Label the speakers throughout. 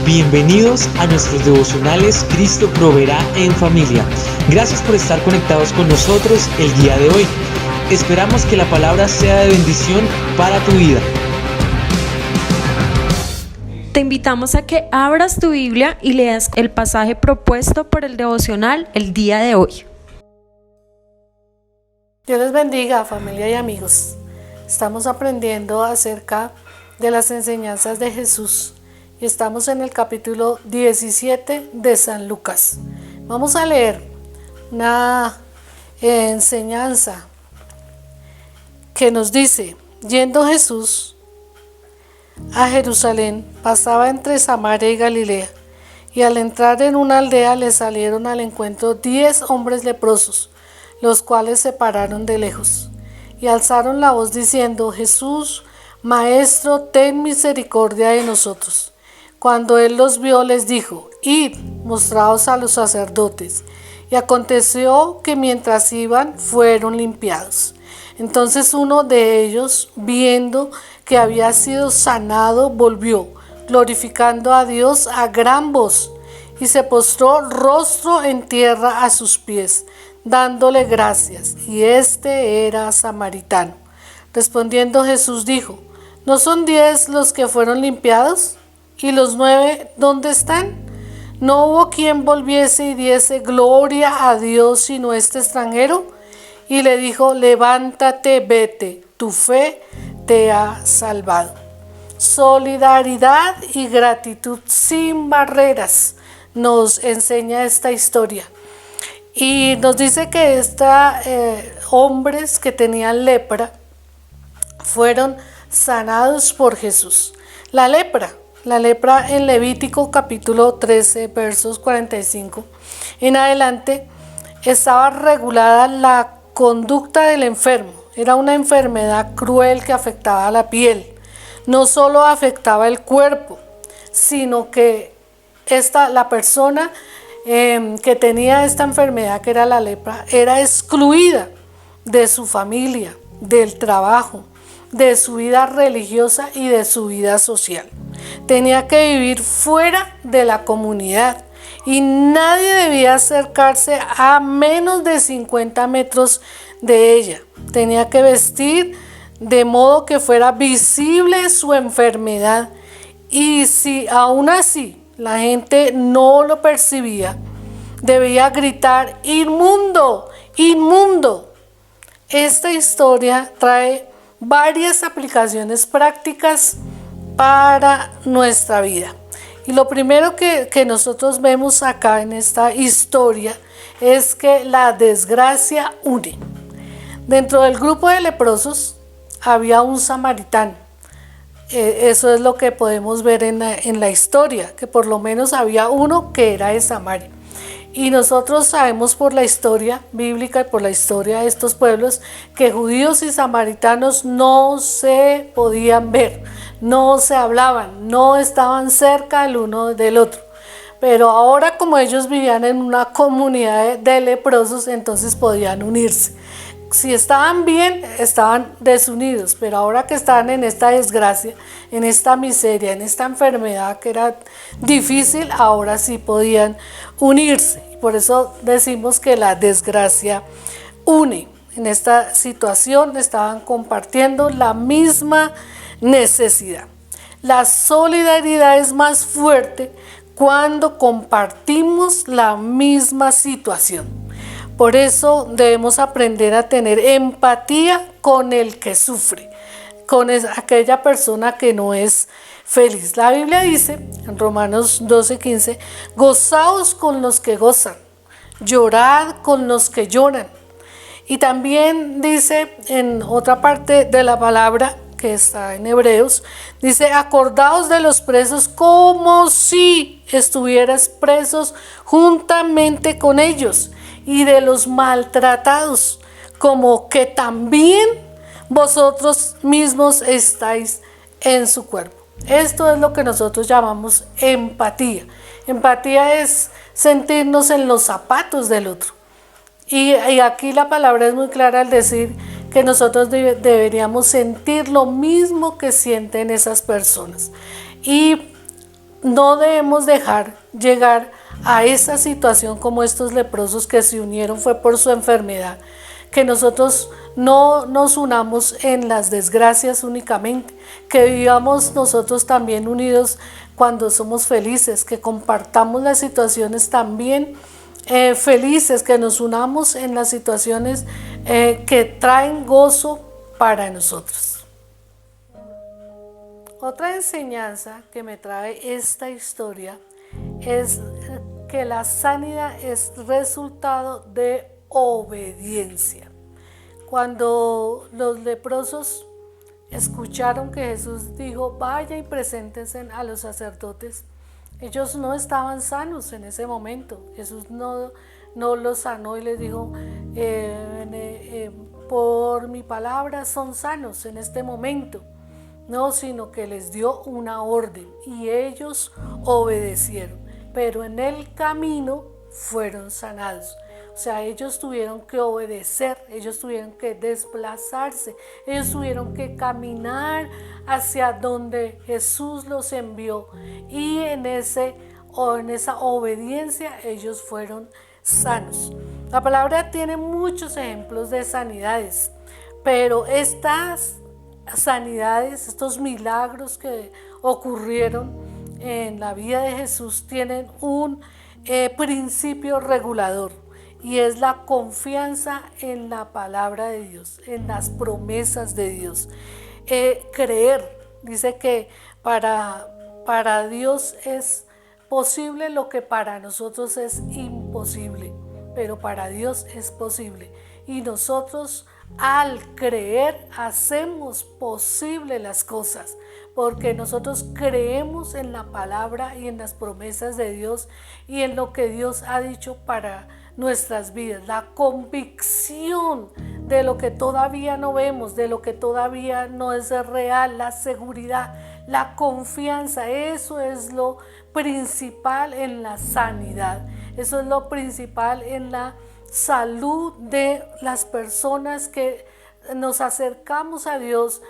Speaker 1: Bienvenidos a nuestros devocionales Cristo Proveerá en Familia. Gracias por estar conectados con nosotros el día de hoy. Esperamos que la palabra sea de bendición para tu vida.
Speaker 2: Te invitamos a que abras tu Biblia y leas el pasaje propuesto por el devocional el día de hoy.
Speaker 3: Dios les bendiga, familia y amigos. Estamos aprendiendo acerca de las enseñanzas de Jesús y estamos en el capítulo 17 de San Lucas. Vamos a leer una enseñanza que nos dice: yendo Jesús a Jerusalén, pasaba entre Samaria y Galilea, y al entrar en una aldea le salieron al encuentro 10 hombres leprosos, los cuales se pararon de lejos y alzaron la voz diciendo: Jesús, Maestro, ten misericordia de nosotros. Cuando él los vio, les dijo: id, mostraos a los sacerdotes. Y aconteció que mientras iban, fueron limpiados. Entonces uno de ellos, viendo que había sido sanado, volvió, glorificando a Dios a gran voz, y se postró rostro en tierra a sus pies, dándole gracias. Y este era samaritano. Respondiendo Jesús dijo: ¿no son 10 los que fueron limpiados? ¿Y los 9 dónde están? ¿No hubo quien volviese y diese gloria a Dios sino este extranjero? Y le dijo: levántate, vete, tu fe te ha salvado. Solidaridad y gratitud sin barreras nos enseña esta historia. Y nos dice que hombres que tenían lepra fueron sanados por Jesús. La lepra en Levítico capítulo 13 versos 45 en adelante estaba regulada la conducta del enfermo. Era una enfermedad cruel que afectaba a la piel. No solo afectaba el cuerpo, sino que la persona que tenía esta enfermedad, que era la lepra, era excluida de su familia, del trabajo, de su vida religiosa y de su vida social. Tenía que vivir fuera de la comunidad y nadie debía acercarse a menos de 50 metros de ella. Tenía que vestir de modo que fuera visible su enfermedad, y si aún así la gente no lo percibía, debía gritar: inmundo, inmundo. Esta historia trae varias aplicaciones prácticas para nuestra vida. Y lo primero que nosotros vemos acá en esta historia es que la desgracia une. Dentro del grupo de leprosos había un samaritano. Eso es lo que podemos ver en la historia, que por lo menos había uno que era de Samaria. Y nosotros sabemos por la historia bíblica y por la historia de estos pueblos que judíos y samaritanos no se podían ver, no se hablaban, no estaban cerca el uno del otro. Pero ahora, como ellos vivían en una comunidad de leprosos, entonces podían unirse. Si estaban bien, estaban desunidos, pero ahora que estaban en esta desgracia, en esta miseria, en esta enfermedad que era difícil, ahora sí podían unirse. Por eso decimos que la desgracia une. En esta situación estaban compartiendo la misma necesidad. La solidaridad es más fuerte cuando compartimos la misma situación. Por eso debemos aprender a tener empatía con el que sufre, con aquella persona que no es feliz. La Biblia dice en Romanos 12:15: gozaos con los que gozan, llorad con los que lloran. Y también dice en otra parte de la palabra que está en Hebreos, dice: acordaos de los presos como si estuvieras presos juntamente con ellos, y de los maltratados, como que también vosotros mismos estáis en su cuerpo. Esto es lo que nosotros llamamos empatía. Empatía es sentirnos en los zapatos del otro. Y aquí la palabra es muy clara al decir que nosotros deberíamos sentir lo mismo que sienten esas personas. Y no debemos dejar llegar a esa situación como estos leprosos que se unieron fue por su enfermedad, que nosotros no nos unamos en las desgracias únicamente, que vivamos nosotros también unidos cuando somos felices, que compartamos las situaciones también felices, que nos unamos en las situaciones que traen gozo para nosotros. Otra enseñanza que me trae esta historia es que la sanidad es resultado de obediencia. Cuando los leprosos escucharon que Jesús dijo, vaya y preséntense a los sacerdotes, ellos no estaban sanos en ese momento. Jesús no los sanó y les dijo, por mi palabra son sanos en este momento. No, sino que les dio una orden y ellos obedecieron, pero en el camino fueron sanados. O sea, ellos tuvieron que obedecer, ellos tuvieron que desplazarse, ellos tuvieron que caminar hacia donde Jesús los envió y en esa obediencia ellos fueron sanos. La palabra tiene muchos ejemplos de sanidades, pero estas sanidades, estos milagros que ocurrieron en la vida de Jesús tienen un principio regulador y es la confianza en la palabra de Dios, en las promesas de Dios. Creer, dice que para Dios es posible lo que para nosotros es imposible, pero para Dios es posible y nosotros al creer hacemos posible las cosas, porque nosotros creemos en la palabra y en las promesas de Dios y en lo que Dios ha dicho para nuestras vidas. La convicción de lo que todavía no vemos, de lo que todavía no es real, la seguridad, la confianza, eso es lo principal en la sanidad, eso es lo principal en la salud de las personas que nos acercamos a Dios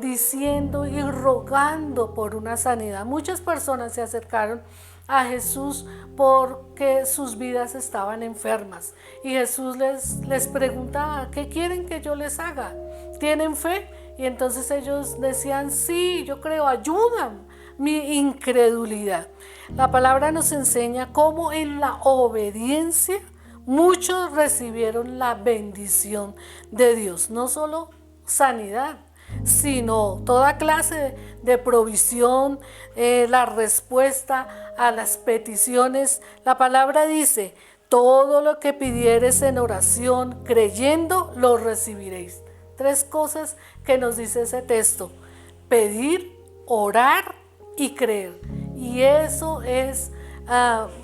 Speaker 3: diciendo y rogando por una sanidad. Muchas personas se acercaron a Jesús porque sus vidas estaban enfermas y Jesús les preguntaba, ¿qué quieren que yo les haga? ¿Tienen fe? Y entonces ellos decían, sí, yo creo, ayudan mi incredulidad. La palabra nos enseña cómo en la obediencia muchos recibieron la bendición de Dios, no solo sanidad, sino toda clase de provisión, la respuesta a las peticiones. La palabra dice, todo lo que pidieres en oración, creyendo, lo recibiréis. 3 cosas que nos dice ese texto: pedir, orar y creer. Y eso es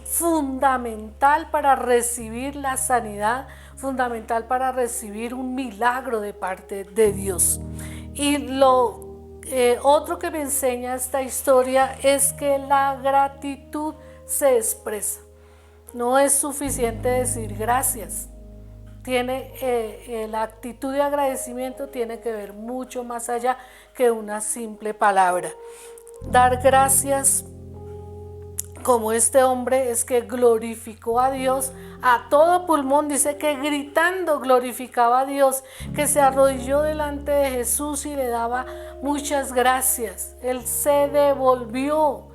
Speaker 3: fundamental para recibir la sanidad, fundamental para recibir un milagro de parte de Dios. Y lo otro que me enseña esta historia es que la gratitud se expresa. No es suficiente decir gracias. La actitud de agradecimiento tiene que ver mucho más allá que una simple palabra. Dar gracias, como este hombre, es que glorificó a Dios a todo pulmón. Dice que gritando glorificaba a Dios, que se arrodilló delante de Jesús y le daba muchas gracias. Él se devolvió,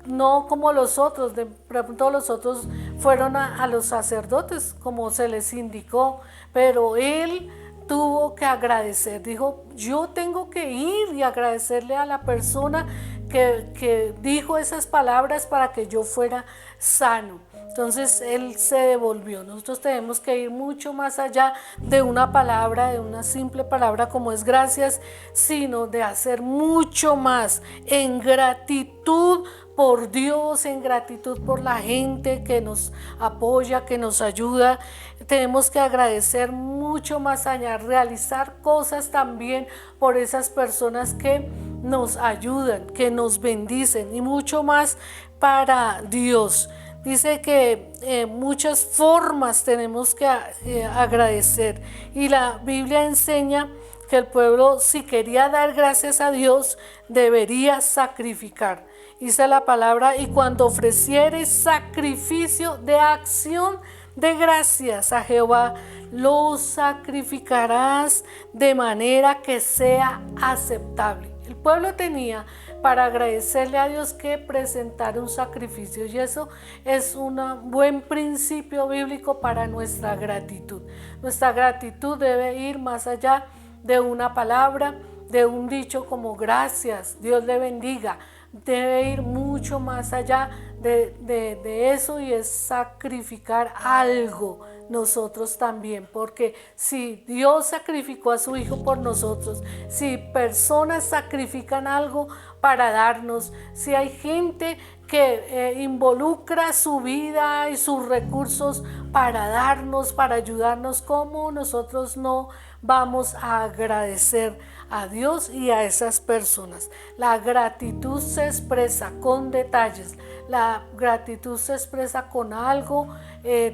Speaker 3: no como los otros. De pronto los otros fueron a los sacerdotes como se les indicó, pero él tuvo que agradecer. Dijo, yo tengo que ir y agradecerle a la persona que dijo esas palabras para que yo fuera sano. Entonces él se devolvió. Nosotros tenemos que ir mucho más allá de una palabra, de una simple palabra como es gracias, sino de hacer mucho más en gratitud por Dios, en gratitud por la gente que nos apoya, que nos ayuda. Tenemos que agradecer mucho más allá, realizar cosas también por esas personas que nos ayudan, que nos bendicen y mucho más para Dios. Dice que muchas formas tenemos que agradecer y la Biblia enseña que el pueblo, si quería dar gracias a Dios, debería sacrificar. Dice la palabra: y cuando ofrecieres sacrificio de acción de gracias a Jehová, lo sacrificarás de manera que sea aceptable. El pueblo tenía para agradecerle a Dios que presentar un sacrificio, y eso es un buen principio bíblico para nuestra gratitud. Nuestra gratitud debe ir más allá de una palabra, de un dicho como gracias, Dios le bendiga. Debe ir mucho más allá de eso, y es sacrificar algo nosotros también, porque si Dios sacrificó a su Hijo por nosotros, si personas sacrifican algo para darnos, si hay gente que involucra su vida y sus recursos para darnos, para ayudarnos, ¿cómo nosotros no vamos a agradecer a Dios y a esas personas? La gratitud se expresa con detalles, la gratitud se expresa con algo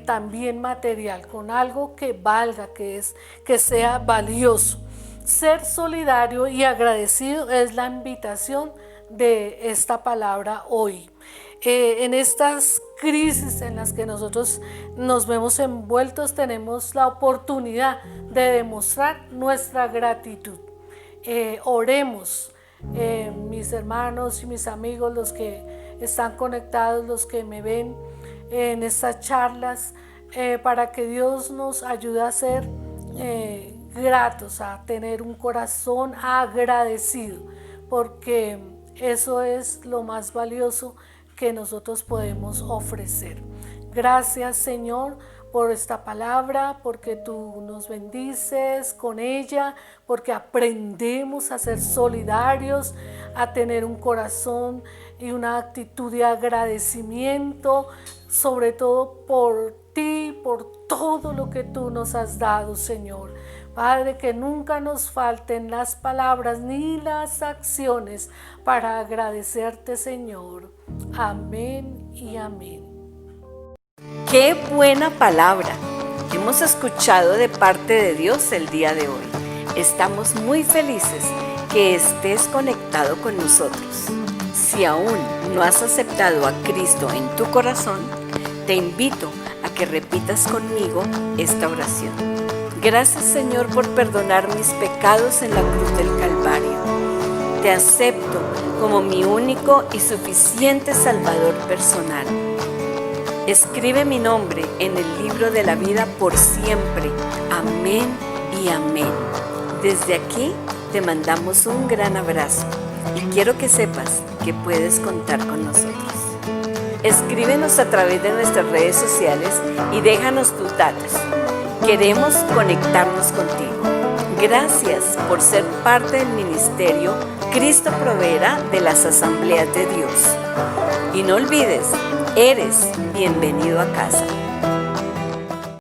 Speaker 3: también material, con algo que valga, que sea valioso. Ser solidario y agradecido es la invitación de esta palabra hoy. En estas crisis en las que nosotros nos vemos envueltos, tenemos la oportunidad de demostrar nuestra gratitud. Oremos, mis hermanos y mis amigos, los que están conectados, los que me ven en estas charlas, para que Dios nos ayude a ser gratos, a tener un corazón agradecido, porque eso es lo más valioso que nosotros podemos ofrecer. Gracias, Señor, por esta palabra, porque tú nos bendices con ella, porque aprendemos a ser solidarios, a tener un corazón y una actitud de agradecimiento, sobre todo por ti, por todo lo que tú nos has dado, Señor. Padre, que nunca nos falten las palabras ni las acciones para agradecerte, Señor. Amén y amén.
Speaker 4: ¡Qué buena palabra hemos escuchado de parte de Dios el día de hoy! Estamos muy felices que estés conectado con nosotros. Si aún no has aceptado a Cristo en tu corazón, te invito a que repitas conmigo esta oración. Gracias, Señor, por perdonar mis pecados en la cruz del Calvario. Te acepto como mi único y suficiente Salvador personal. Escribe mi nombre en el libro de la vida por siempre. Amén y amén. Desde aquí te mandamos un gran abrazo y quiero que sepas que puedes contar con nosotros. Escríbenos a través de nuestras redes sociales y déjanos tus datos. Queremos conectarnos contigo. Gracias por ser parte del ministerio Cristo Proveerá de las Asambleas de Dios. Y no olvides, eres bienvenido a casa.